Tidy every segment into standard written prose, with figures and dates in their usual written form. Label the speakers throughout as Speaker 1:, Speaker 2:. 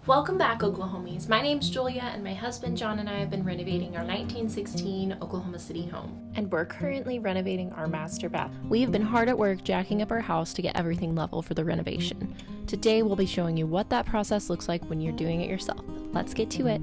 Speaker 1: Welcome back, Oklahomies. My name's Julia, and my husband John and I have been renovating our 1916 Oklahoma City home. And we're currently renovating our master bath. We have been hard at work jacking up our house to get everything level for the renovation. Today we'll be showing you what that process looks like when you're doing it yourself. Let's get to it.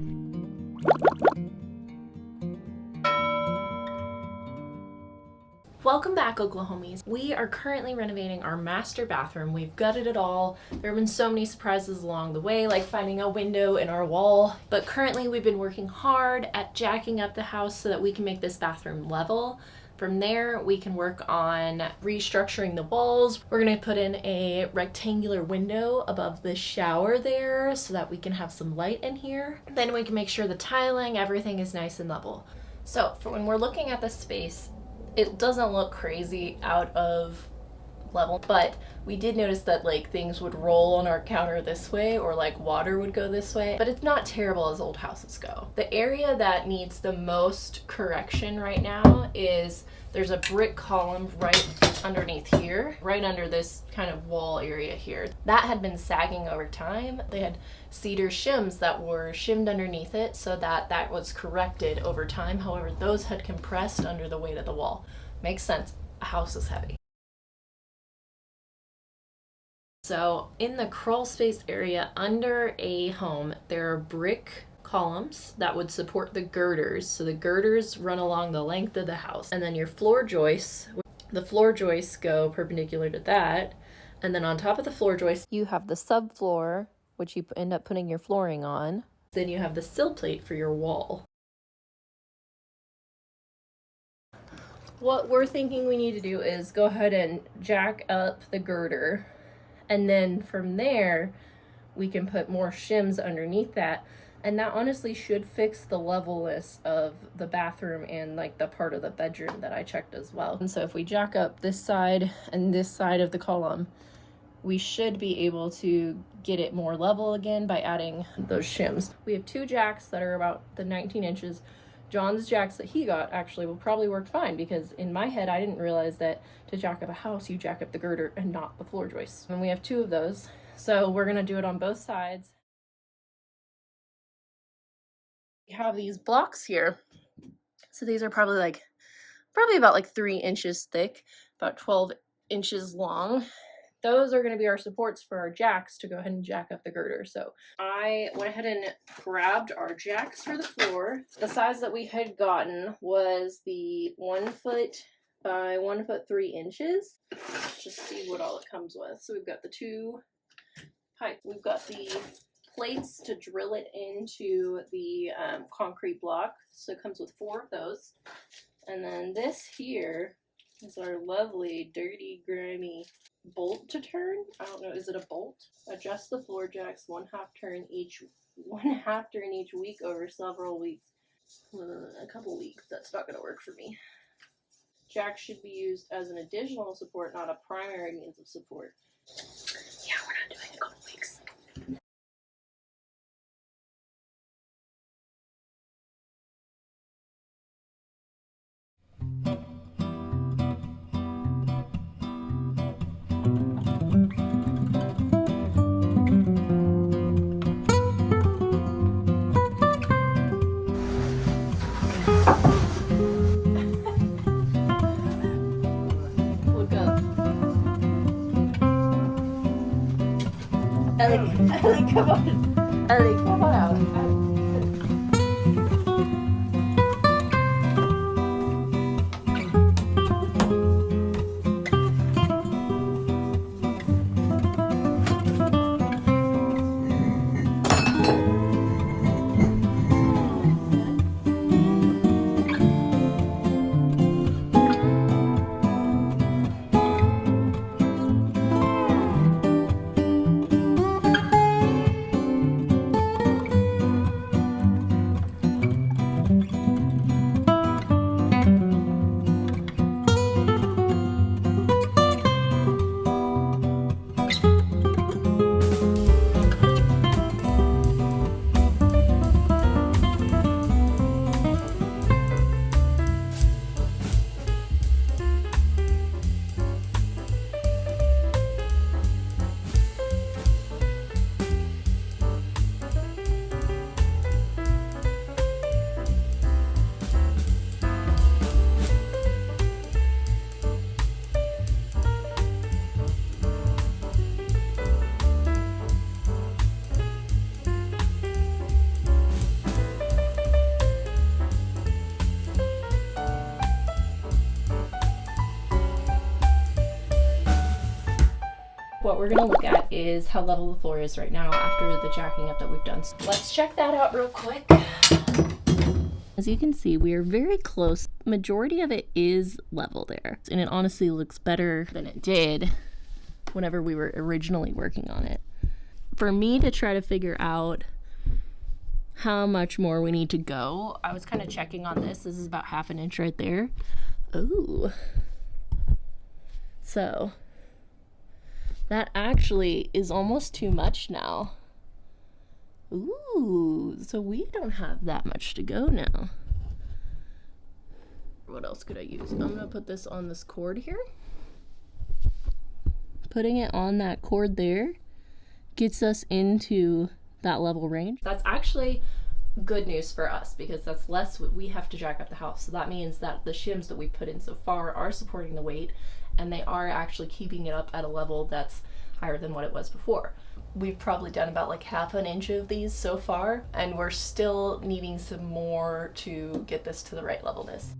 Speaker 1: Welcome back, Oklahomies. We are currently renovating our master bathroom. We've gutted it all. There have been so many surprises along the way, like finding a window in our wall. But currently we've been working hard at jacking up the house so that we can make this bathroom level. From there, we can work on restructuring the walls. We're gonna put in a rectangular window above the shower there so that we can have some light in here. Then we can make sure the tiling, everything is nice and level. So for when we're looking at the space, it doesn't look crazy out of level, but we did notice that like things would roll on our counter this way or like water would go this way, but it's not terrible as old houses go. The area that needs the most correction right now is there's a brick column right underneath here, right under this kind of wall area here. That had been sagging over time. They had cedar shims that were shimmed underneath it so that that was corrected over time. However, those had compressed under the weight of the wall. Makes sense, a house is heavy. So in the crawl space area under a home, there are brick columns that would support the girders. So the girders run along the length of the house, and then your floor joists, the floor joists go perpendicular to that, and then on top of the floor joists you have the subfloor, which you end up putting your flooring on. Then you have the sill plate for your wall. What we're thinking we need to do is go ahead and jack up the girder, and then from there we can put more shims underneath that, and that honestly should fix the levelness of the bathroom and like the part of the bedroom that I checked as well. And so if we jack up this side and this side of the column, we should be able to get it more level again by adding those shims. We have two jacks that are about the 19 inches. John's jacks that he got actually will probably work fine, because in my head I didn't realize that to jack up a house you jack up the girder and not the floor joists. And we have two of those, so we're gonna do it on both sides. We have these blocks here, so these are probably about like 3 inches thick, about 12 inches long. Those are going to be our supports for our jacks to go ahead and jack up the girder. So I went ahead and grabbed our jacks for the floor. The size that we had gotten was the 1 foot by 1 foot 3 inches. Let's just see what all it comes with. So we've got the two pipes. We've got the plates to drill it into the concrete block. So it comes with 4 of those. And then this here is our lovely, dirty, grimy bolt to turn. I don't know, is it a bolt? Adjust the floor jacks 1/2 turn each week over several weeks. A couple weeks, that's not going to work for me. Jacks should be used as an additional support, not a primary means of support. Yeah, we're not doing a couple weeks. Ellie, come on. Ellie, come on out. what we're gonna look at is how level the floor is right now after the jacking up that we've done. So let's check that out real quick. As you can see, we are very close. Majority of it is level there, and it honestly looks better than it did whenever we were originally working on it. For me to try to figure out how much more we need to go, I was kind of checking on this. This is about 1/2 inch right there. Ooh. So that actually is almost too much now. Ooh, so we don't have that much to go now. What else could I use? I'm gonna put this on this cord here. Putting it on that cord there gets us into that level range. That's actually good news for us because that's less what we have to jack up the house. So that means that the shims that we put in so far are supporting the weight, and they are actually keeping it up at a level that's higher than what it was before. We've probably done about like 1/2 inch of these so far, and we're still needing some more to get this to the right levelness.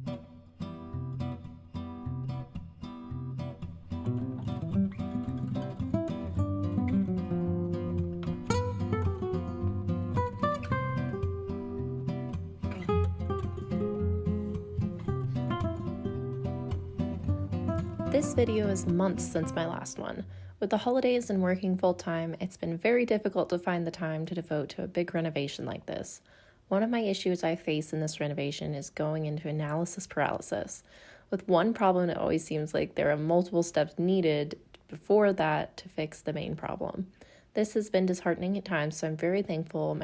Speaker 1: This video is months since my last one. With the holidays and working full-time, it's been very difficult to find the time to devote to a big renovation like this. One of my issues I face in this renovation is going into analysis paralysis. With one problem, it always seems like there are multiple steps needed before that to fix the main problem. This has been disheartening at times, so I'm very thankful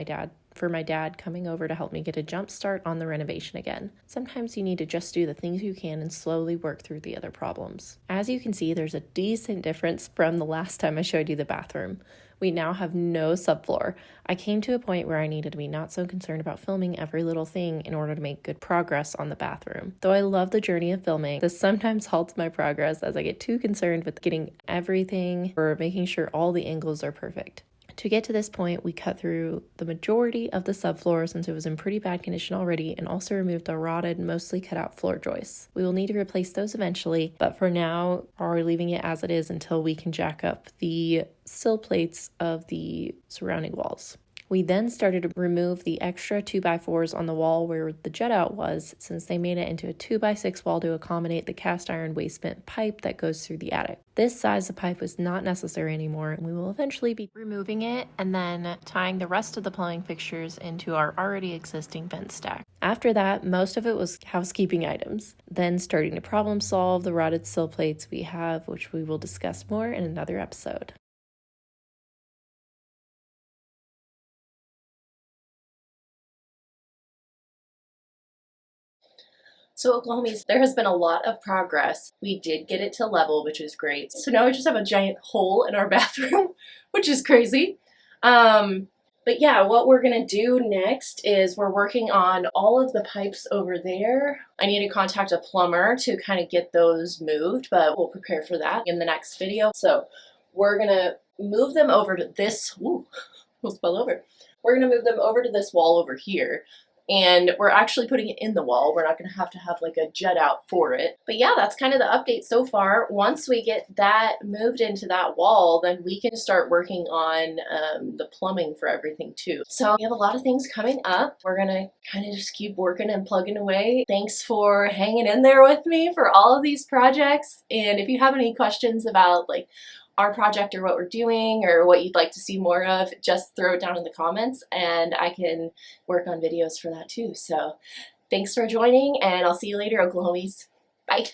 Speaker 1: for my dad coming over to help me get a jump start on the renovation again. Sometimes you need to just do the things you can and slowly work through the other problems. As you can see, there's a decent difference from the last time I showed you the bathroom. We now have no subfloor. I came to a point where I needed to be not so concerned about filming every little thing in order to make good progress on the bathroom. Though I love the journey of filming, this sometimes halts my progress as I get too concerned with getting everything or making sure all the angles are perfect. To get to this point, we cut through the majority of the subfloor since it was in pretty bad condition already, and also removed the rotted, mostly cut out floor joists. We will need to replace those eventually, but for now, we're leaving it as it is until we can jack up the sill plates of the surrounding walls. We then started to remove the extra 2x4s on the wall where the jet out was, since they made it into a 2x6 wall to accommodate the cast iron waste vent pipe that goes through the attic. This size of pipe was not necessary anymore, and we will eventually be removing it and then tying the rest of the plumbing fixtures into our already existing vent stack. After that, most of it was housekeeping items. Then starting to problem solve the rotted sill plates we have, which we will discuss more in another episode. So Oklahomies, there has been a lot of progress. We did get it to level, which is great. So now we just have a giant hole in our bathroom, which is crazy. But yeah, what we're gonna do next is we're working on all of the pipes over there. I need to contact a plumber to kind of get those moved, but we'll prepare for that in the next video. So we're gonna move them over to this, ooh, we'll spill over. We're gonna move them over to this wall over here. And we're actually putting it in the wall. We're not going to have like a jet out for it. But yeah, that's kind of the update so far. Once we get that moved into that wall, then we can start working on the plumbing for everything too. So we have a lot of things coming up. We're going to kind of just keep working and plugging away. Thanks for hanging in there with me for all of these projects. And if you have any questions about like our project or what we're doing or what you'd like to see more of, just throw it down in the comments and I can work on videos for that too. So thanks for joining, and I'll see you later, Oklahomies. Bye.